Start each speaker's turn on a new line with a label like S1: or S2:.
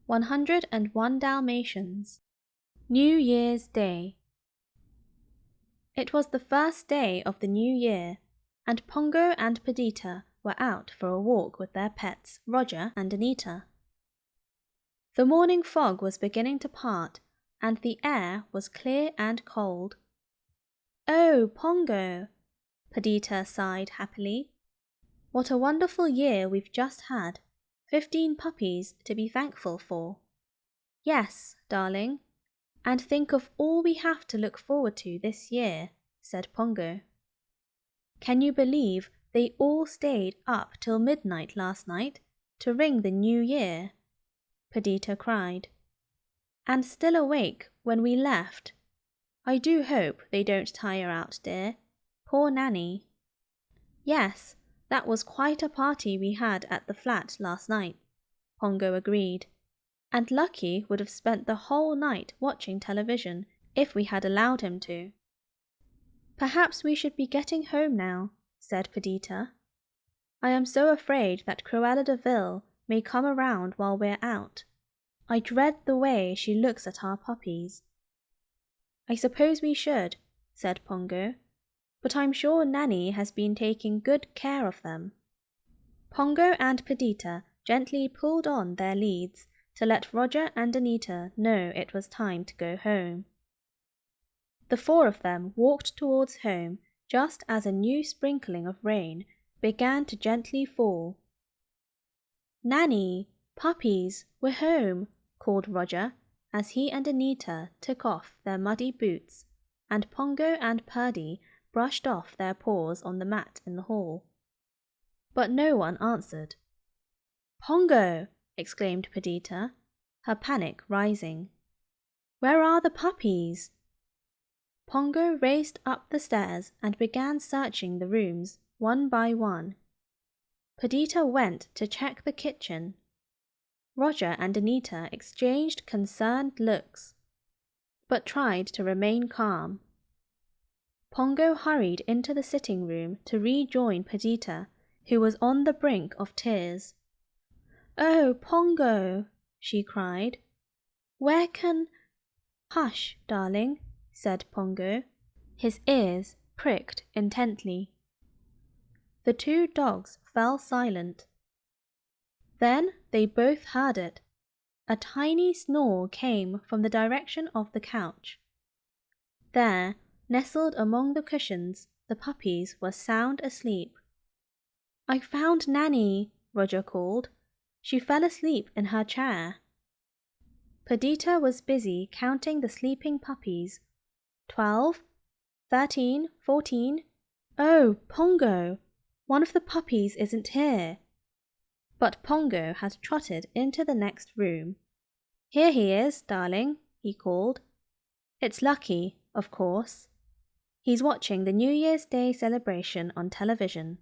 S1: 101 Dalmatians. New Year's Day. It was the first day of the new year, and Pongo and Perdita were out for a walk with their pets, Roger and Anita. The morning fog was beginning to part, and the air was clear and cold. "Oh, Pongo," Perdita sighed happily. "What a wonderful year we've just had. 15 puppies to be thankful for." "Yes, darling, and think of all we have to look forward to this year," said Pongo. "Can you believe they all stayed up till midnight last night to ring the new year?" Perdita cried. "And still awake when we left. I do hope they don't tire out, dear. Poor Nanny." "Yes, that was quite a party we had at the flat last night," Pongo agreed. "And Lucky would have spent the whole night watching television if we had allowed him to." "Perhaps we should be getting home now," said Perdita. "I am so afraid that Cruella de Vil may come around while we're out. I dread the way she looks at our puppies." "I suppose we should," said Pongo, "but I'm sure Nanny has been taking good care of them." Pongo and Perdita gently pulled on their leads to let Roger and Anita know it was time to go home. The 4 of them walked towards home just as a new sprinkling of rain began to gently fall. "Nanny, puppies, we're home," called Roger as he and Anita took off their muddy boots and Pongo and Purdy brushed off their paws on the mat in the hall. But no one answered. "Pongo!" exclaimed Perdita, her panic rising. "Where are the puppies?" Pongo raced up the stairs and began searching the rooms one by one. Perdita went to check the kitchen. Roger and Anita exchanged concerned looks, but tried to remain calm. Pongo hurried into the sitting room to rejoin Perdita, who was on the brink of tears. "Oh, Pongo," she cried. "Where can—" "Hush, darling," said Pongo, his ears pricked intently. The 2 dogs fell silent. Then they both heard it. A tiny snore came from the direction of the couch. There, nestled among the cushions, the puppies were sound asleep. "I found Nanny," Roger called. "She fell asleep in her chair." Perdita was busy counting the sleeping puppies. 12, 13, 14. "Oh, Pongo, one of the puppies isn't here." But Pongo had trotted into the next room. "Here he is, darling," he called. "It's Lucky, of course. He's watching the New Year's Day celebration on television."